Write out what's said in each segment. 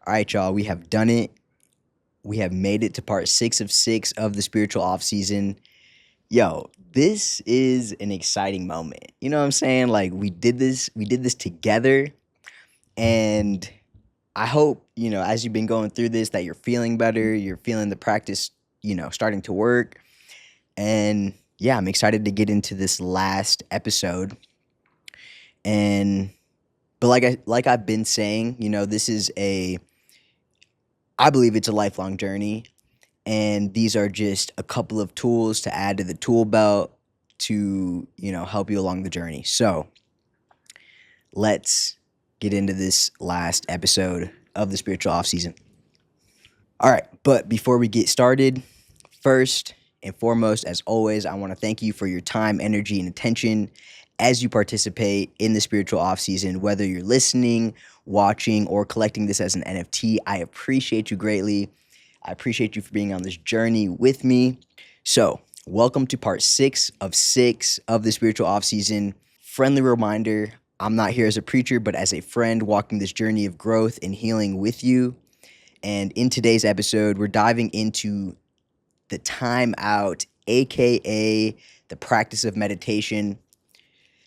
All right, y'all, we have done it. We have made it to part 6 of the spiritual off season. Yo, this is an exciting moment. You know what I'm saying? Like we did this together, and I hope, as you've been going through this that you're feeling better, you're feeling the practice, starting to work. And yeah, I'm excited to get into this last episode. And but like I've been saying, this is a I believe it's a lifelong journey. And these are just a couple of tools to add to the tool belt to help you along the journey. So let's get into this last episode of the spiritual off season. All right, but before we get started, first and foremost, as always, I want to thank you for your time, energy, and attention as you participate in the spiritual off season. Whether you're listening, watching, or collecting this as an NFT, I appreciate you greatly. I appreciate you for being on this journey with me. So, welcome to part 6 of the spiritual off season. Friendly reminder, I'm not here as a preacher, but as a friend walking this journey of growth and healing with you. And in today's episode, we're diving into the timeout, aka the practice of meditation.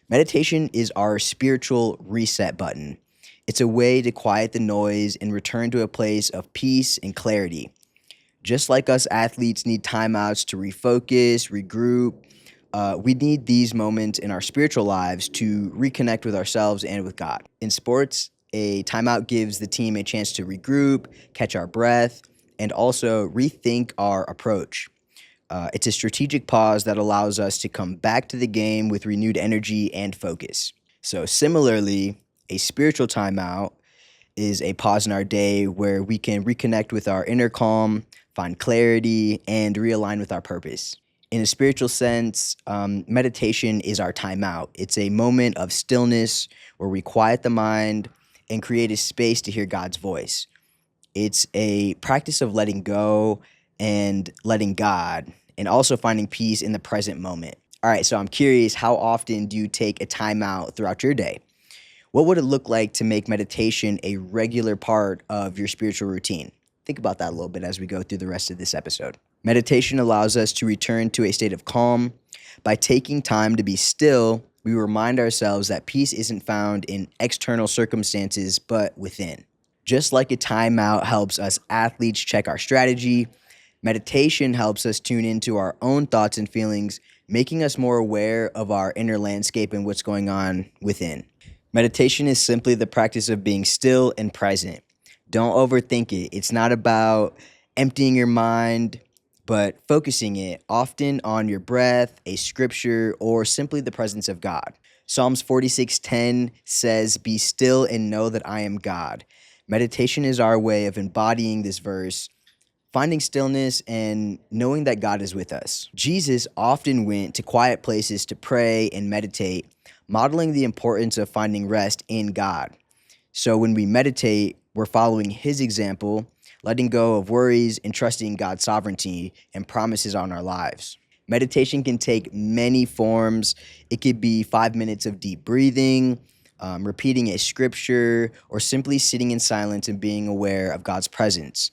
Meditation is our spiritual reset button. It's a way to quiet the noise and return to a place of peace and clarity. Just like us athletes need timeouts to refocus, regroup, we need these moments in our spiritual lives to reconnect with ourselves and with God. In sports, a timeout gives the team a chance to regroup, catch our breath, and also rethink our approach. It's a strategic pause that allows us to come back to the game with renewed energy and focus. So similarly, a spiritual timeout is a pause in our day where we can reconnect with our inner calm, find clarity, and realign with our purpose. In a spiritual sense, meditation is our timeout. It's a moment of stillness where we quiet the mind and create a space to hear God's voice. It's a practice of letting go and letting God, and also finding peace in the present moment. All right, so I'm curious, how often do you take a timeout throughout your day? What would it look like to make meditation a regular part of your spiritual routine? Think about that a little bit as we go through the rest of this episode. Meditation allows us to return to a state of calm. By taking time to be still, we remind ourselves that peace isn't found in external circumstances, but within. Just like a timeout helps us athletes check our strategy, meditation helps us tune into our own thoughts and feelings, making us more aware of our inner landscape and what's going on within. Meditation is simply the practice of being still and present. Don't overthink it. It's not about emptying your mind, but focusing it often on your breath, a scripture, or simply the presence of God. Psalms 46:10 says, "Be still and know that I am God." Meditation is our way of embodying this verse, finding stillness and knowing that God is with us. Jesus often went to quiet places to pray and meditate, modeling the importance of finding rest in God. So when we meditate, we're following his example, letting go of worries and trusting God's sovereignty and promises on our lives. Meditation can take many forms. It could be 5 minutes of deep breathing, repeating a scripture, or simply sitting in silence and being aware of God's presence.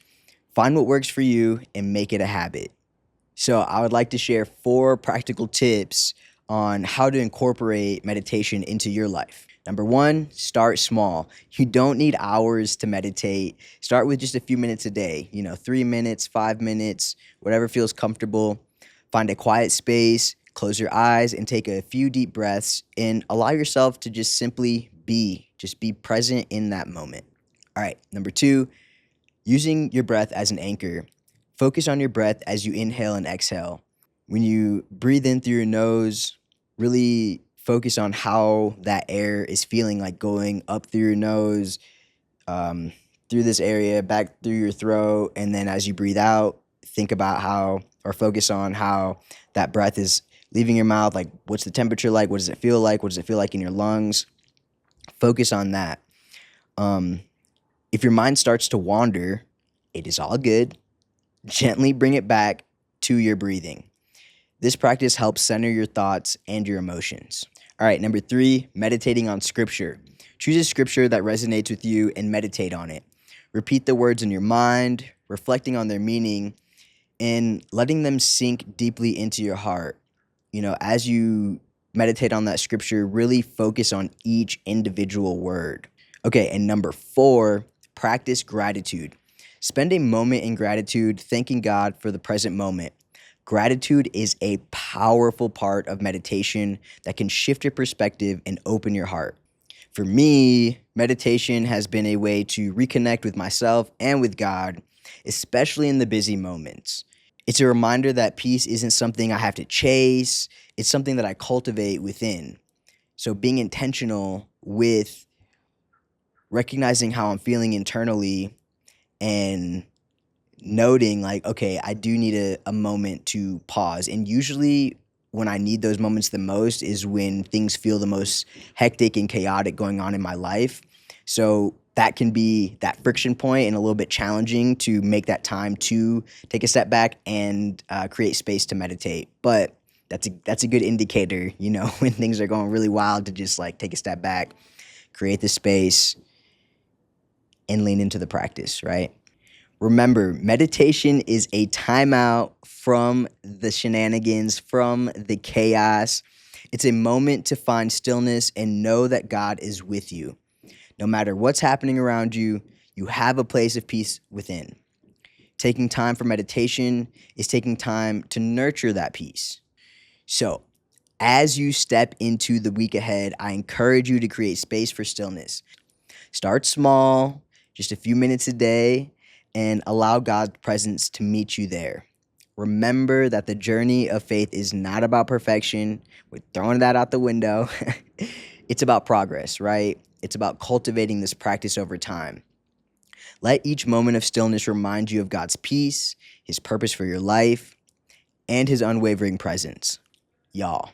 Find what works for you and make it a habit. So I would like to share 4 practical tips on how to incorporate meditation into your life. Number 1, start small. You don't need hours to meditate. Start with just a few minutes a day, 3 minutes, 5 minutes, whatever feels comfortable. Find a quiet space, close your eyes, and take a few deep breaths and allow yourself to just simply be present in that moment. All right, number 2, using your breath as an anchor. Focus on your breath as you inhale and exhale. When you breathe in through your nose, really focus on how that air is feeling, like going up through your nose, through this area, back through your throat. And then as you breathe out, think about focus on how that breath is leaving your mouth. Like, what's the temperature like? What does it feel like? What does it feel like in your lungs? Focus on that. If your mind starts to wander, it is all good. Gently bring it back to your breathing. This practice helps center your thoughts and your emotions. All right, number 3, meditating on scripture. Choose a scripture that resonates with you and meditate on it. Repeat the words in your mind, reflecting on their meaning, and letting them sink deeply into your heart. As you meditate on that scripture, really focus on each individual word. Okay, and number 4, practice gratitude. Spend a moment in gratitude, thanking God for the present moment. Gratitude is a powerful part of meditation that can shift your perspective and open your heart. For me, meditation has been a way to reconnect with myself and with God, especially in the busy moments. It's a reminder that peace isn't something I have to chase, it's something that I cultivate within. So being intentional with recognizing how I'm feeling internally and noting like, okay, I do need a moment to pause. And usually when I need those moments the most is when things feel the most hectic and chaotic going on in my life. So that can be that friction point and a little bit challenging to make that time to take a step back and create space to meditate. But that's a good indicator, when things are going really wild, to just like take a step back, create the space, and lean into the practice, right? Remember, meditation is a timeout from the shenanigans, from the chaos. It's a moment to find stillness and know that God is with you. No matter what's happening around you, you have a place of peace within. Taking time for meditation is taking time to nurture that peace. So, as you step into the week ahead, I encourage you to create space for stillness. Start small, just a few minutes a day, and allow God's presence to meet you there. Remember that the journey of faith is not about perfection. We're throwing that out the window. It's about progress, right? It's about cultivating this practice over time. Let each moment of stillness remind you of God's peace, His purpose for your life, and His unwavering presence. Y'all,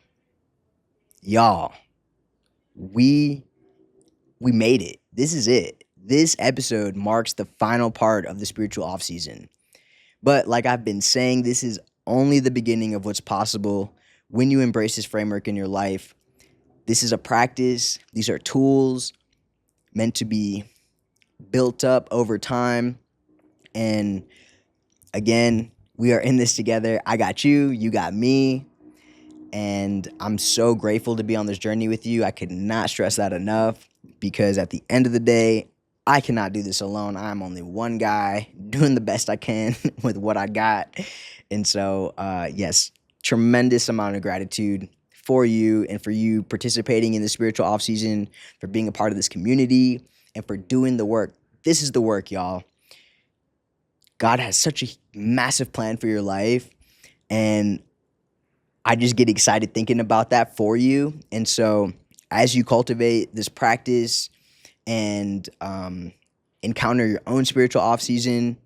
we made it. This is it. This episode marks the final part of the spiritual off season. But like I've been saying, this is only the beginning of what's possible when you embrace this framework in your life. This is a practice. These are tools meant to be built up over time. And again, we are in this together. I got you, you got me. And I'm so grateful to be on this journey with you. I could not stress that enough, because at the end of the day, I cannot do this alone. I'm only one guy doing the best I can with what I got. And so, yes, tremendous amount of gratitude for you and for you participating in the spiritual off season, for being a part of this community, and for doing the work. This is the work, y'all. God has such a massive plan for your life, and I just get excited thinking about that for you. And so as you cultivate this practice and encounter your own spiritual off season,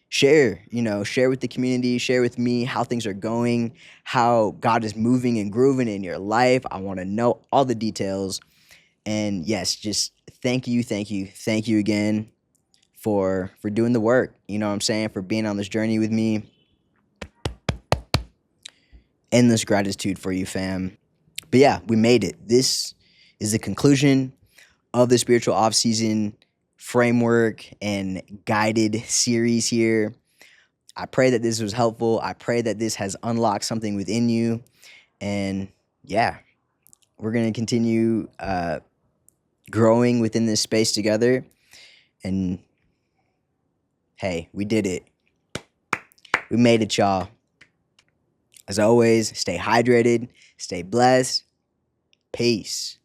share with the community, share with me how things are going, how God is moving and grooving in your life. I want to know all the details. And yes, just thank you again for doing the work. You know what I'm saying? For being on this journey with me. Endless gratitude for you, fam. But yeah, we made it. This is the conclusion of the spiritual off-season framework and guided series here. I pray that this was helpful. I pray that this has unlocked something within you. And yeah, we're going to continue growing within this space together. And hey, we did it. We made it, y'all. As always, stay hydrated, stay blessed. Peace.